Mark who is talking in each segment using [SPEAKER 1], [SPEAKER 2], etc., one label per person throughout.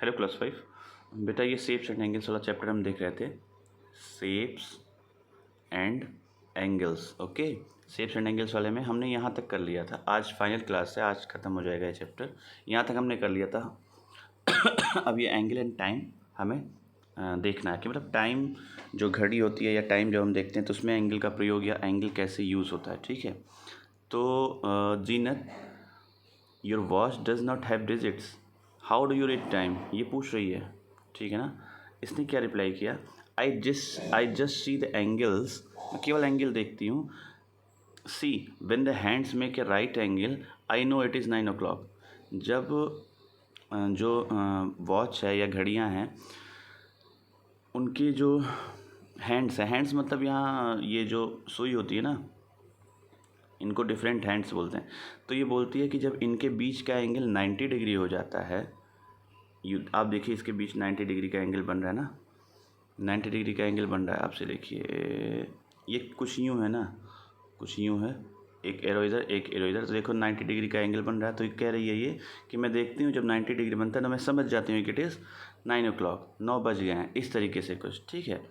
[SPEAKER 1] Hello class 5 बेटा, ये shapes and angles वाला चैप्टर हम देख रहे थे। Shapes and angles, okay. Shapes and angles वाले में हमने यहाँ तक कर लिया था। आज फाइनल क्लास है, आज ख़त्म हो जाएगा ये चैप्टर। यहाँ तक हमने कर लिया था। अब ये एंगल एंड टाइम हमें देखना है कि मतलब टाइम जो घड़ी होती है या टाइम जब हम देखते हैं तो उसमें एंगल का प्रयोग या एंगल कैसे यूज़ होता है, ठीक है। तो Zeenat, your watch does not have digits, how do you read time, ये पूछ रही है, ठीक है ना। इसने क्या रिप्लाई किया, I just see the angles, मैं केवल एंगल देखती हूँ। See when the hands make a right angle I know it is 9 o'clock। जब जो वॉच है या घड़ियाँ हैं उनकी जो हैंड्स है, हैंड्स मतलब यहाँ ये जो सुई होती है ना, इनको डिफरेंट हैंड्स बोलते हैं। तो ये बोलती है कि जब इनके बीच का एंगल 90 डिग्री हो जाता है, आप देखिए इसके बीच 90 डिग्री का एंगल बन रहा है ना, 90 डिग्री का एंगल बन रहा है। आपसे देखिए ये कुछ यूँ है ना, कुछ यूँ है, एक एरो इधर एक एरो इधर, तो देखो 90 डिग्री का एंगल बन रहा है। तो ये कह रही है ये कि मैं देखती हूँ जब 90 डिग्री बनता है तो मैं समझ जाती हूँ कि इट इज़ 9 o'clock, 9 बज गए हैं, इस तरीके से कुछ, ठीक है।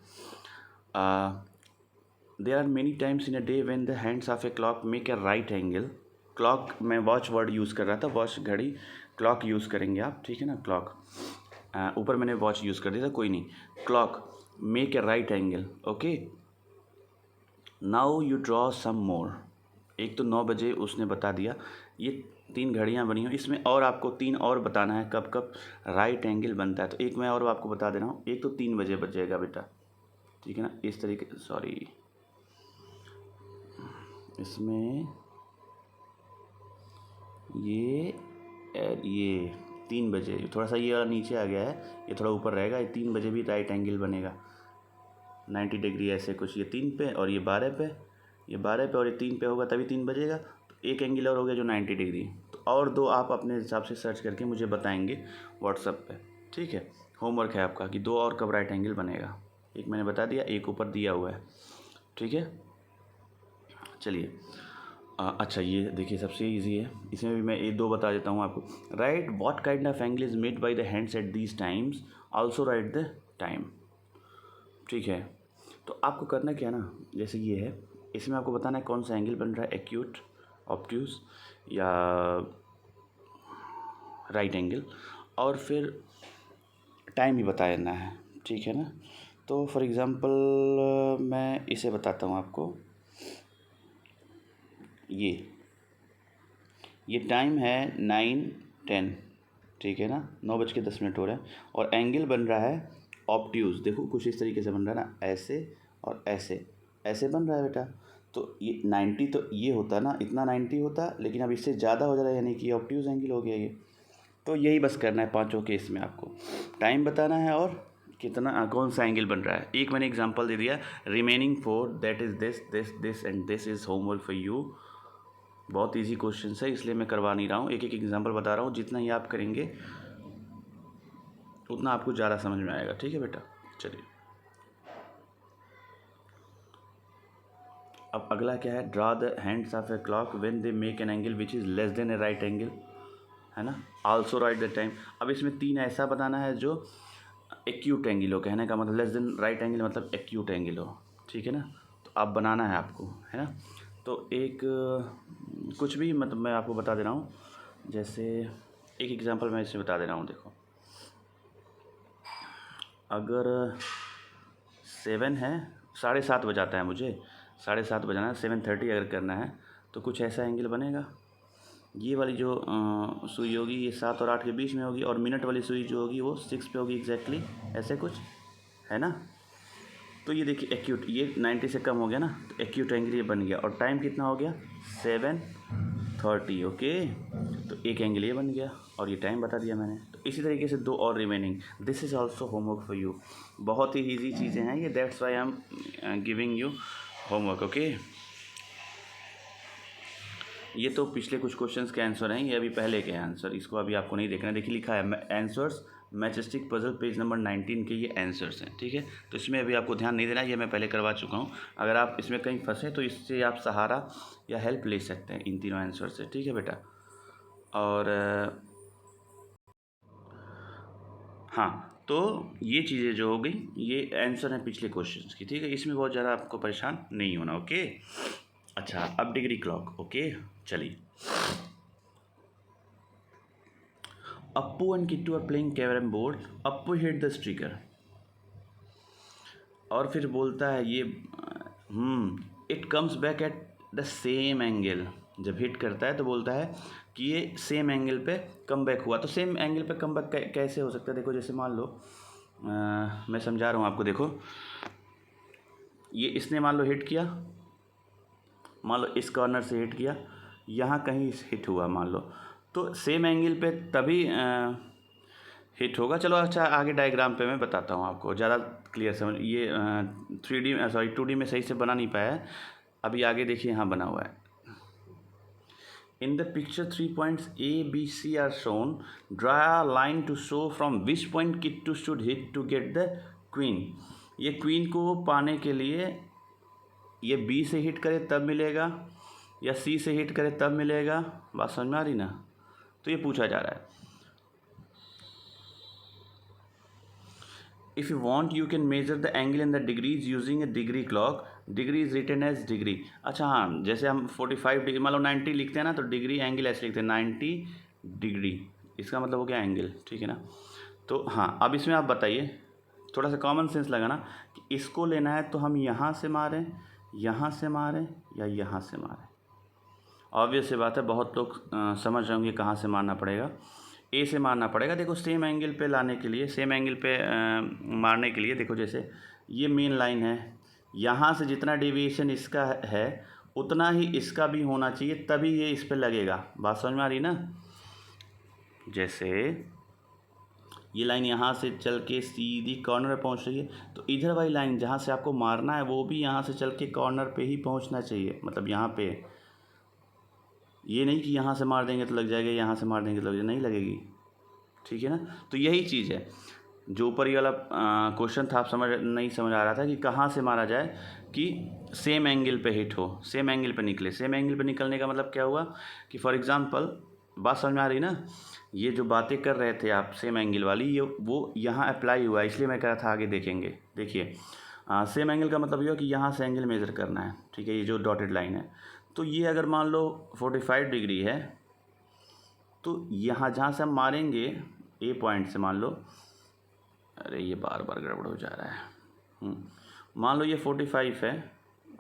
[SPEAKER 1] There are many times in a day when the hands of a clock make a right angle. Clock, मैं वॉच वर्ड यूज़ कर रहा था, वॉच घड़ी, क्लॉक यूज़ करेंगे आप, ठीक है ना। क्लॉक, ऊपर मैंने वॉच यूज़ कर दिया था, कोई नहीं। Clock make a right angle, okay. Now you draw some more. एक तो 9 बजे उसने बता दिया, ये 3 घड़ियाँ बनी हुई, इसमें और आपको 3 और बताना है कब कब राइट एंगल बनता है। तो एक मैं और आपको बता दे रहा हूँ, एक तो 3 बजे बच जाएगा बेटा, ठीक है ना। इस तरीके, सॉरी, इसमें ये 3 बजे, थोड़ा सा ये वाला नीचे आ गया है, ये थोड़ा ऊपर रहेगा। ये 3 बजे भी राइट एंगल बनेगा 90 डिग्री, ऐसे कुछ। ये 3 पे और ये 12 पे, ये 12 पे और ये 3 पे होगा तभी 3 बजेगा। तो एक एंगल और हो गया जो 90 डिग्री। तो और 2 आप अपने हिसाब से सर्च करके मुझे बताएंगे व्हाट्सएप पे, ठीक है। होमवर्क है आपका कि 2 और कब राइट एंगल बनेगा। एक मैंने बता दिया, एक ऊपर दिया हुआ है, ठीक है। चलिए, अच्छा ये देखिए सबसे इजी है, इसमें भी मैं एक 2 बता देता हूँ आपको। Right what kind of angle is made by the hands at these times, also right the time, ठीक है। तो आपको करना क्या है ना, जैसे ये है, इसमें आपको बताना है कौन सा एंगल बन रहा है, एक्यूट, ऑब्ट्यूज या राइट एंगल, और फिर टाइम भी बता देना है, ठीक है ना। तो फॉर एग्ज़ाम्पल मैं इसे बताता हूँ आपको। ये टाइम है 9:10, ठीक है ना, 9:10 हो रहे हैं। और एंगल बन रहा है ऑब्ट्यूज़, देखो कुछ इस तरीके से बन रहा है ना, ऐसे और ऐसे, ऐसे बन रहा है बेटा। तो ये 90, तो ये होता ना, इतना 90 होता, लेकिन अब इससे ज़्यादा हो जा रहा है, यानी कि ऑब्ट्यूज़ एंगल हो गया ये। तो यही बस करना है पांचों केस में, आपको टाइम बताना है और कितना कौन सा एंगल बन रहा है। एक मैंने एग्जांपल दे दिया, remaining 4 that is this this this and this is homework for you. बहुत इजी क्वेश्चन है, इसलिए मैं करवा नहीं रहा हूँ, एक एक एग्जांपल बता रहा हूँ। जितना ही आप करेंगे उतना आपको ज़्यादा समझ में आएगा, ठीक है बेटा। चलिए, अब अगला क्या है, draw the hands of a clock when they make an angle which is less than A right angle, है ना। Also right the time. अब इसमें 3 ऐसा बताना है जो एक्यूट एंगल हो, कहने का मतलब लेस देन राइट एंगल मतलब एक्यूट एंगल हो, ठीक है ना। तो आप बनाना है आपको, है ना। तो एक कुछ भी, मतलब मैं आपको बता दे रहा हूँ, जैसे एक एग्जांपल मैं इसमें बता दे रहा हूँ। देखो, अगर 7 है, 7:30 बजाता है मुझे, 7:30 बजाना है, 7:30 अगर करना है तो कुछ ऐसा एंगल बनेगा। ये वाली जो सुई होगी ये 7 और 8 के बीच में होगी, और मिनट वाली सुई जो होगी वो 6 पे होगी एग्जैक्टली, ऐसे कुछ, है ना। तो ये देखिए एक्यूट, ये 90 से कम हो गया ना, तो एक्यूट एंगल ये बन गया। और टाइम कितना हो गया, 7:30, ओके। तो एक एंगल ये बन गया और ये टाइम बता दिया मैंने। तो इसी तरीके से 2 और remaining, this is also homework for you. बहुत ही ईजी चीज़ें हैं ये, that's why I am giving you homework, okay. ये तो पिछले कुछ क्वेश्चंस के आंसर हैं, ये अभी पहले के आंसर, इसको अभी आपको नहीं देखना है। देखिए लिखा है आंसर्स मैचेस्टिक पजल पेज नंबर 19 के ये आंसर्स हैं, ठीक है। तो इसमें अभी आपको ध्यान नहीं देना है, ये मैं पहले करवा चुका हूँ। अगर आप इसमें कहीं फंसे तो इससे आप सहारा या हेल्प ले सकते हैं इन तीनों आंसर से, ठीक है बेटा। और हाँ, तो ये चीज़ें जो हो गई ये आंसर है पिछले क्वेश्चन की, ठीक है। इसमें बहुत ज़्यादा आपको परेशान नहीं होना, ओके। अच्छा, अब डिग्री क्लॉक, ओके। चलिए, Appu and Kittu are playing carrom board, Appu hit the striker, और फिर बोलता है ये it comes back at the same angle. जब हिट करता है तो बोलता है कि ये सेम एंगल पे कम बैक हुआ। तो सेम एंगल पे कम बैक कैसे हो सकता है? देखो, जैसे मान लो मैं समझा रहा हूँ आपको। देखो, ये इसने मान लो हिट किया, मान लो इस कॉर्नर से हिट किया, यहाँ कहीं हिट हुआ मान लो, तो सेम एंगल पे तभी हिट होगा। चलो अच्छा, आगे डायग्राम पे मैं बताता हूँ आपको, ज़्यादा क्लियर समझ। ये 3D सॉरी 2D में सही से बना नहीं पाया है। अभी आगे देखिए, यहाँ बना हुआ है। In the picture 3 points A, B, C are shown. Draw a line to show from which point Kittu should hit to get the queen. ये क्वीन को पाने के लिए ये B से हिट करे तब मिलेगा या C से हिट करे तब मिलेगा। बात समझ में आ रही ना? तो ये पूछा जा रहा है। If you want, you can measure the angle in the degrees using a degree clock. Degree is written as degree. अच्छा हाँ, जैसे हम 45 डिग्री मान लो 90 लिखते हैं ना, तो डिग्री एंगल ऐसे लिखते हैं 90 डिग्री। इसका मतलब हो गया एंगल, ठीक है ना। तो हाँ, अब इसमें आप बताइए, थोड़ा सा कॉमन सेंस लगाना कि इसको लेना है तो हम यहाँ से मारें, यहाँ से मारें या यहाँ से मारें। ऑब्वियस सी बात है, बहुत लोग समझ रहे होंगे कहाँ से मारना पड़ेगा। ए से मारना पड़ेगा। देखो, सेम एंगल पे लाने के लिए, सेम एंगल पे मारने के लिए, देखो जैसे ये मेन लाइन है, यहाँ से जितना डेविएशन इसका है उतना ही इसका भी होना चाहिए, तभी ये इस पे लगेगा। बात समझ में आ रही ना? जैसे ये लाइन यहाँ से चल के सीधी कॉर्नर पे पहुँच रही है, तो इधर वाली लाइन जहाँ से आपको मारना है वो भी यहाँ से चल के कॉर्नर पे ही पहुँचना चाहिए। मतलब यहाँ पे, ये नहीं कि यहाँ से मार देंगे तो लग जाएगा, यहाँ से मार देंगे तो नहीं लगेगी, ठीक है ना। तो यही चीज़ है, जो ऊपर ये वाला क्वेश्चन था, आप नहीं समझ आ रहा था कि कहाँ से मारा जाए कि सेम एंगल पे हिट हो, सेम एंगल पे निकले। सेम एंगल पे निकलने का मतलब क्या हुआ कि फॉर एग्जांपल, बात समझ में आ रही ना? ये जो बातें कर रहे थे आप सेम एंगल वाली, ये वो यहाँ अप्लाई हुआ है, इसलिए मैं कह रहा था आगे देखेंगे। देखिए, सेम एंगल का मतलब ये हो कि यहाँ से एंगल मेज़र करना है, ठीक है। ये जो डॉटेड लाइन है, तो ये अगर मान लो 45 डिग्री है, तो यहाँ जहाँ से हम मारेंगे ए पॉइंट से, मान लो, अरे ये बार बार गड़बड़ हो जा रहा है। मान लो ये 45 है,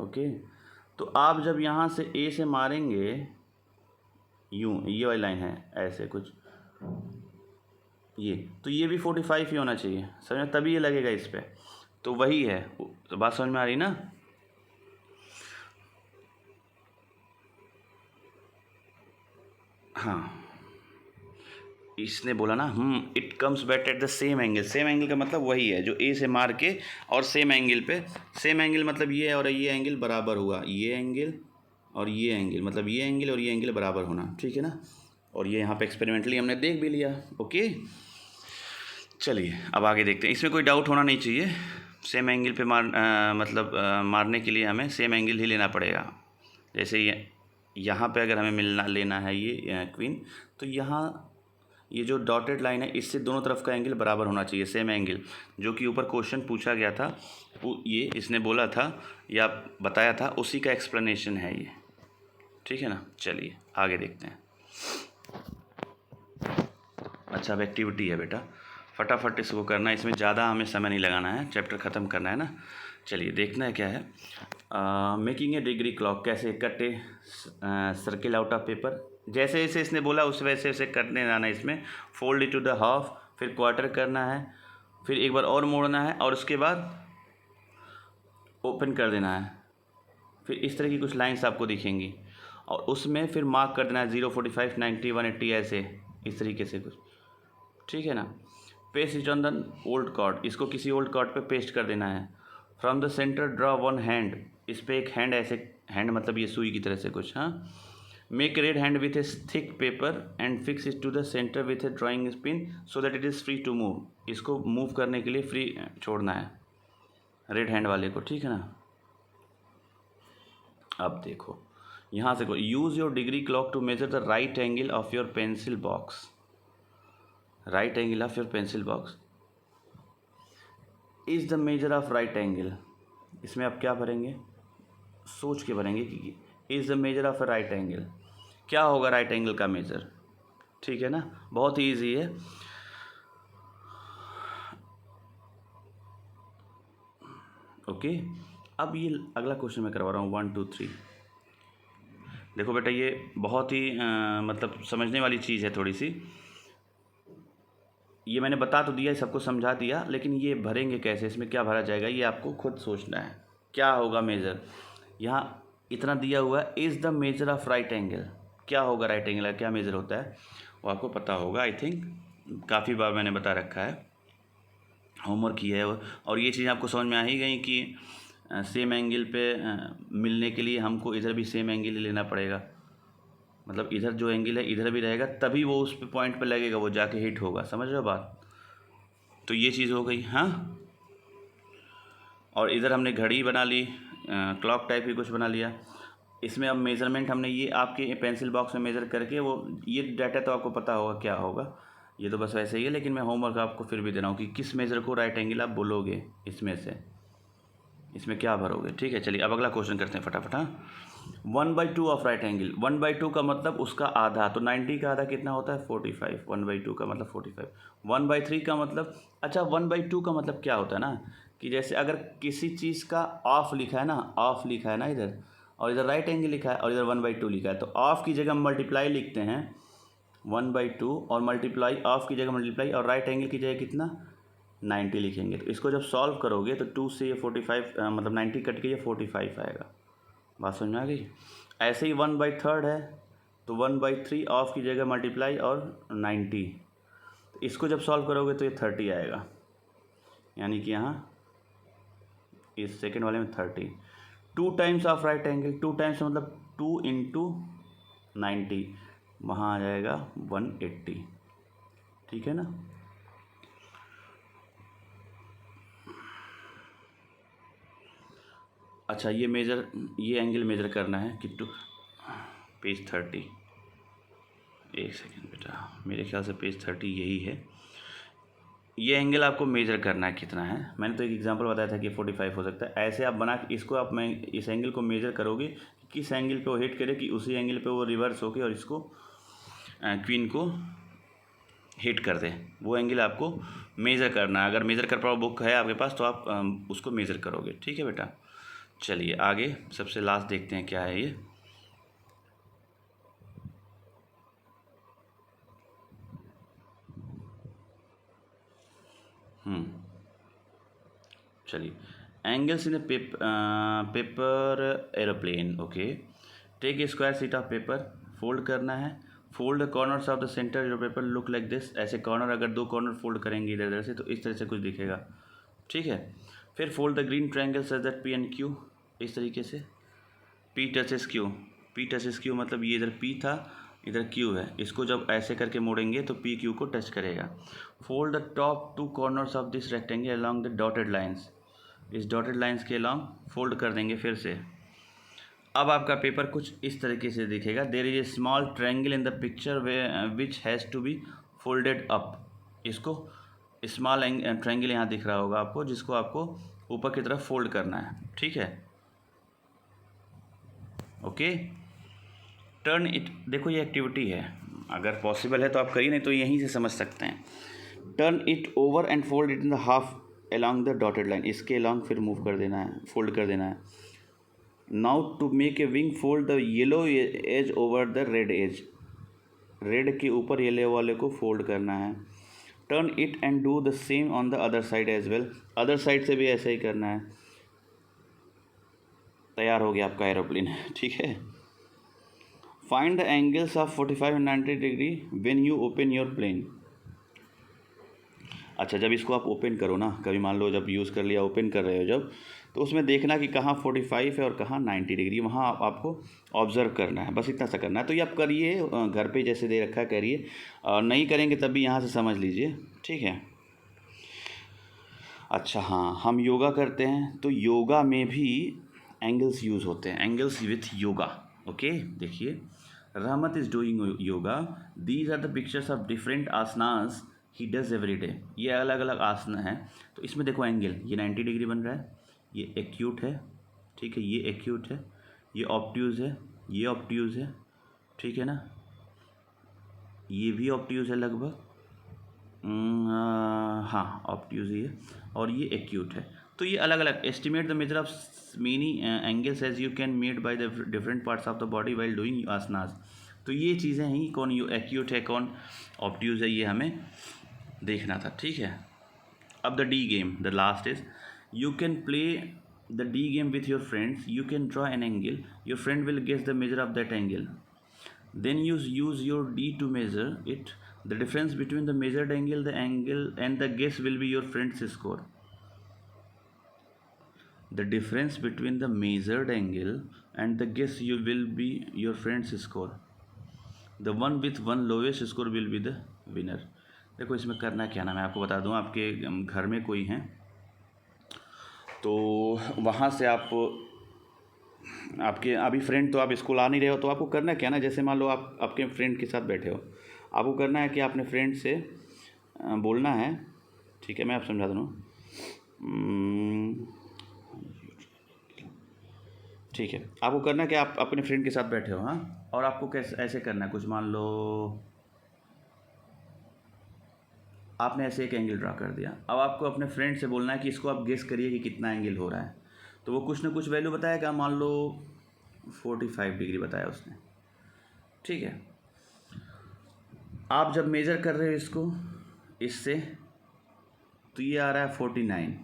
[SPEAKER 1] ओके। तो आप जब यहाँ से ए से मारेंगे, यूँ ये वाली लाइन है ऐसे कुछ, ये तो ये भी 45 ही होना चाहिए, समझ, तभी ये लगेगा इस पर। तो वही है, तो बात समझ में आ रही ना? हाँ, इसने बोला ना, it comes back at the same angle. Same angle का मतलब वही है जो ए से मार के और सेम एंगल पे, सेम एंगल मतलब ये और ये एंगल बराबर हुआ, ये एंगल और ये एंगल, मतलब ये एंगल और ये एंगल बराबर होना, ठीक है ना। और ये यहाँ पे एक्सपेरिमेंटली हमने देख भी लिया, ओके। चलिए अब आगे देखते हैं, इसमें कोई डाउट होना नहीं चाहिए। सेम एंगल पे मारने के लिए हमें सेम एंगल ही लेना पड़ेगा। जैसे ये यहाँ पे अगर हमें लेना है ये क्वीन, तो यहाँ ये जो डॉटेड लाइन है इससे दोनों तरफ का एंगल बराबर होना चाहिए, सेम एंगल, जो कि ऊपर क्वेश्चन पूछा गया था, वो ये इसने बोला था या बताया था, उसी का एक्सप्लेनेशन है ये, ठीक है ना। चलिए आगे देखते हैं। अच्छा, अब एक्टिविटी है बेटा, फटाफट इसको करना है, इसमें ज़्यादा हमें समय नहीं लगाना है, चैप्टर ख़त्म करना है ना। चलिए देखना है क्या है। मेकिंग ए डिग्री क्लॉक, कैसे cut a circle out of paper. जैसे जैसे इसने बोला उस वैसे वैसे करने जाना है इसमें। Fold it to the half, फिर क्वार्टर करना है, फिर एक बार और मोड़ना है, और उसके बाद ओपन कर देना है। फिर इस तरह की कुछ लाइंस आपको दिखेंगी, और उसमें फिर मार्क कर देना है 0, 45, 90, 180, ऐसे इस तरीके से कुछ, ठीक है ना। Paste it on the old card, इसको किसी ओल्ड कार्ड पे पेस्ट कर देना है। From the centre draw one hand, इस पर एक हैंड, ऐसे हैंड मतलब ये सुई की तरह से कुछ, हाँ। Make red hand with a thick paper and fix it to the centre with a drawing pin so that it is free to move. इसको मूव करने के लिए फ्री छोड़ना है रेड हैंड वाले को, ठीक है ना। अब देखो यहाँ से, use your degree clock to measure the right angle of your pencil box. Right angle of your pencil box, is the measure of right angle, इसमें आप क्या भरेंगे, सोच के भरेंगे कि is the measure of a right angle, क्या होगा राइट एंगल का मेजर। ठीक है ना, बहुत ही ईजी है। ओके, अब ये अगला क्वेश्चन मैं करवा रहा हूँ 1 2 3। देखो बेटा, ये बहुत ही मतलब समझने वाली चीज़ है थोड़ी सी। ये मैंने बता तो दिया, सबको समझा दिया, लेकिन ये भरेंगे कैसे, इसमें क्या भरा जाएगा, ये आपको खुद सोचना है। क्या होगा मेजर, यहाँ इतना दिया हुआ है, is the measure of right angle, क्या होगा राइट एंगल का क्या मेजर होता है, वो आपको पता होगा। आई थिंक काफ़ी बार मैंने बता रखा है, होमवर्क किया है। और ये चीज़ आपको समझ में आ ही गई कि सेम एंगल पे मिलने के लिए हमको इधर भी सेम एंगल लेना पड़ेगा, मतलब इधर जो एंगल है इधर भी रहेगा, तभी वो उस पे पॉइंट पे लगेगा, वो जाके हिट होगा। समझ रहे हो बात, तो ये चीज़ हो गई। हाँ, और इधर हमने घड़ी बना ली, क्लॉक टाइप की कुछ बना लिया। इसमें अब मेज़रमेंट हमने ये आपके पेंसिल बॉक्स में मेज़र करके, वो ये डाटा तो आपको पता होगा क्या होगा, ये तो बस वैसे ही है, लेकिन मैं होमवर्क आपको फिर भी दे रहा हूँ कि किस मेज़र को राइट एंगल आप बोलोगे, इसमें से इसमें क्या भरोगे। ठीक है, चलिए अब अगला क्वेश्चन करते हैं फटाफट। हाँ, 1/2 ऑफ राइट एंगल, 1/2 का मतलब उसका आधा, तो 90 का आधा कितना होता है 45, 1/2 का मतलब 45। 1/3 का मतलब, अच्छा 1/2 का मतलब क्या होता है ना, कि जैसे अगर किसी चीज़ का ऑफ लिखा है ना, ऑफ लिखा है ना इधर, और इधर राइट एंगल लिखा है और इधर 1/2 लिखा है, तो ऑफ की जगह मल्टीप्लाई लिखते हैं 1/2, और मल्टीप्लाई ऑफ की जगह मल्टीप्लाई, और राइट एंगल की जगह कितना 90 लिखेंगे। तो इसको जब सॉल्व करोगे तो 2 से ये 45 मतलब 90 कट के ये 45 आएगा। बात समझ में आ गई। ऐसे ही 1/3 है, तो 1/3 ऑफ की जगह मल्टीप्लाई और 90, तो इसको जब सॉल्व करोगे तो ये 30 आएगा, यानी कि यहाँ इस सेकेंड वाले में 30। 2 times of right angle, 2 times मतलब 2 × 90, वहाँ आ जाएगा 180। ठीक है ना। अच्छा, ये एंगल मेजर करना है कि पेज 30, एक सेकेंड बेटा, मेरे ख्याल से पेज 30 यही है। ये एंगल आपको मेजर करना है कितना है, मैंने तो एक एग्जांपल बताया था कि 45 हो सकता है। ऐसे आप बना के इसको आप इस एंगल को मेजर करोगे कि किस एंगल पे वो हिट करे, कि उसी एंगल पे वो रिवर्स होके और इसको क्वीन को हिट कर दे, वो एंगल आपको मेज़र करना है। अगर मेज़र कर पाओ, बुक है आपके पास, तो आप उसको मेज़र करोगे। ठीक है बेटा, चलिए आगे सबसे लास्ट देखते हैं क्या है ये। चलिए, angles in paper aeroplane. Okay, take a square sheet of paper, fold करना है, fold corners of the centre your paper look like this. ऐसे कॉर्नर, अगर 2 कॉर्नर फोल्ड करेंगे इधर उधर से, तो इस तरह से कुछ दिखेगा। ठीक है, फिर fold the green triangle such that P and Q, इस तरीके से P touches Q, P touches Q मतलब ये इधर P था, इधर Q है, इसको जब ऐसे करके मोड़ेंगे तो P Q को टच करेगा। Fold the top 2 corners of this rectangle along the dotted lines, इस डॉटेड लाइन्स के अलॉन्ग फोल्ड कर देंगे फिर से। अब आपका पेपर कुछ इस तरीके से दिखेगा। There is a small triangle in the picture which has to be folded up, इसको स्मॉल ट्रायंगल यहाँ दिख रहा होगा आपको, जिसको आपको ऊपर की तरफ फोल्ड करना है। ठीक है, ओके। टर्न इट, देखो ये एक्टिविटी है, अगर पॉसिबल है तो आप करिए, नहीं तो यहीं से समझ सकते हैं। Turn it over and fold it in the half along the dotted line, इसके अलॉन्ग फिर मूव कर देना है, फोल्ड कर देना है। Now to make a wing fold the yellow edge over the red edge, red के ऊपर येलो वाले को फोल्ड करना है। Turn it and do the same on the other side as well, other side से भी ऐसा ही करना है। तैयार हो गया आपका एरोप्लेन। ठीक है, find the angles of 45 and 90 degree when you open your plane. अच्छा, जब इसको आप ओपन करो ना, कभी मान लो जब यूज़ कर लिया, ओपन कर रहे हो जब, तो उसमें देखना कि कहाँ 45 है और कहाँ 90 डिग्री, वहाँ आपको ऑब्ज़र्व करना है, बस इतना सा करना है। तो ये आप करिए, घर पे जैसे दे रखा है करिए, और नहीं करेंगे तब भी यहाँ से समझ लीजिए। ठीक है, अच्छा हाँ, हम योगा करते हैं, तो योगा में भी एंगल्स यूज़ होते हैं, एंगल्स विथ योगा। ओके, देखिए, Rahmat is doing yoga, these are the pictures of different asanas he does every day. ये अलग अलग आसन है। तो इसमें देखो एंगल, ये 90 डिग्री बन रहा है, ये एक्यूट है, ठीक है, ये एक्यूट है, ये ऑब्ट्यूज़ है, ये ऑब्ट्यूज़ है, ठीक है ना, ये भी ऑब्ट्यूज़ है लगभग, हाँ ऑब्ट्यूज़ ही है, और ये एक्यूट है। तो ये अलग अलग estimate the measure of many angles as you can made by the different parts of the body while doing asanas. तो ये चीज़ें हैं, कौन यू एक्यूट है, कौन ऑब्ट्यूज़ है, ये हमें देखना था, ठीक है। अब the D game, the last is you can play the D game with your friends. You can draw an angle. Your friend will guess the measure of that angle. Then you use your D to measure it. The difference between the measured angle, the angle, and the guess will be your friend's score. The difference between the measured angle and the guess you will be your friend's score. The one with one lowest score will be the winner. देखो इसमें करना क्या ना, मैं आपको बता दूं, आपके घर में कोई हैं तो वहाँ से आपके अभी फ्रेंड, तो आप स्कूल आ नहीं रहे हो, तो आपको करना क्या ना, जैसे मान लो आप आपके फ्रेंड के साथ बैठे हो, आपको करना है कि अपने फ्रेंड से बोलना है, ठीक है, मैं आप समझा दूँ, ठीक है, आपको करना है कि आप अपने फ्रेंड के साथ बैठे हो, हाँ, और आपको कैसे ऐसे करना है, कुछ मान लो आपने ऐसे एक एंगल ड्रा कर दिया। अब आपको अपने फ्रेंड से बोलना है कि इसको आप गेस करिए कि कितना एंगल हो रहा है। तो वो कुछ ना कुछ वैल्यू बताएगा, मान लो 45 डिग्री बताया उसने, ठीक है। आप जब मेज़र कर रहे हो इसको इससे, तो ये आ रहा है 49,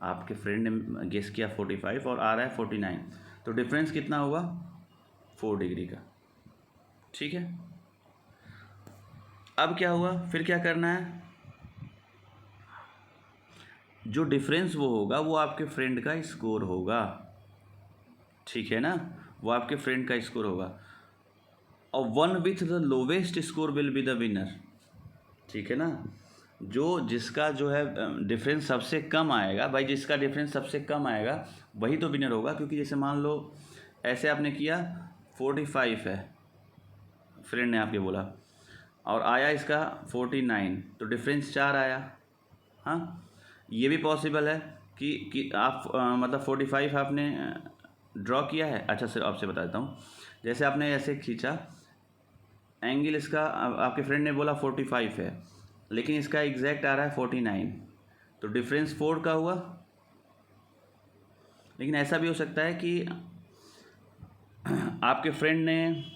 [SPEAKER 1] आपके फ्रेंड ने गेस किया 45 और आ रहा है 49, तो डिफरेंस कितना होगा, 4 डिग्री का, ठीक है। अब क्या हुआ, फिर क्या करना है, जो डिफरेंस वो होगा वो आपके फ्रेंड का स्कोर होगा, ठीक है ना, वो आपके फ्रेंड का स्कोर होगा, और one with the lowest score will be the winner, ठीक है ना। जिसका जो है डिफरेंस सबसे कम आएगा, भाई जिसका डिफरेंस सबसे कम आएगा वही तो विनर होगा, क्योंकि जैसे मान लो ऐसे आपने किया 45 है, फ्रेंड ने आपके बोला, और आया इसका 49, तो डिफरेंस 4 आया, हाँ। ये भी पॉसिबल है कि आप मतलब 45 आपने ड्रॉ किया है। अच्छा सर आपसे बता देता हूँ, जैसे आपने ऐसे खींचा एंगल, इसका आपके फ्रेंड ने बोला 45 है, लेकिन इसका एग्जैक्ट आ रहा है 49, तो डिफरेंस 4 का हुआ। लेकिन ऐसा भी हो सकता है कि आपके फ्रेंड ने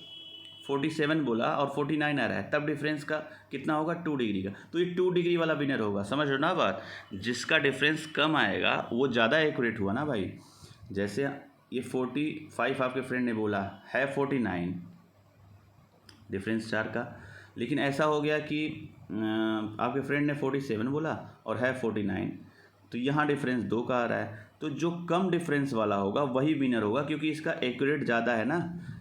[SPEAKER 1] 47 बोला और 49 आ रहा है, तब डिफरेंस का कितना होगा, 2 डिग्री का, तो ये 2 डिग्री वाला विनर होगा, समझ लो ना बात। जिसका डिफरेंस कम आएगा वो ज़्यादा एक्यूरेट हुआ ना भाई। जैसे ये 45 आपके फ्रेंड ने बोला है, 49 डिफरेंस 4 का, लेकिन ऐसा हो गया कि आपके फ्रेंड ने 47 बोला और है 49, तो यहाँ डिफरेंस 2 का आ रहा है। तो जो कम डिफरेंस वाला होगा वही विनर होगा, क्योंकि इसका एक्यूरेट ज़्यादा है ना,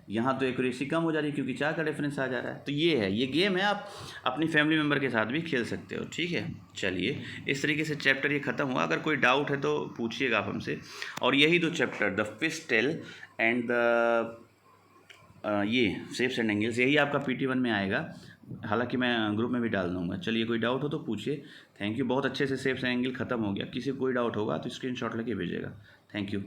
[SPEAKER 1] यहाँ तो एक्यूरेसी कम हो जा रही है क्योंकि 4 का डिफरेंस आ जा रहा है। तो ये है, ये गेम है, आप अपनी फैमिली मेम्बर के साथ भी खेल सकते हो, ठीक है। चलिए इस तरीके से चैप्टर ये ख़त्म हुआ। अगर कोई डाउट है तो पूछिएगा आप हमसे। और यही 2 chapter, the fish tail and the ये शेप्स एंड एंगल्स, यही आपका PT1 में आएगा, हालांकि मैं ग्रुप में भी डाल दूंगा। चलिए कोई डाउट हो तो पूछिए। Thank you. बहुत अच्छे से शेप्स एंड एंगल ख़त्म हो गया। किसी को कोई डाउट होगा तो स्क्रीनशॉट लेके भेजिएगा। Thank you.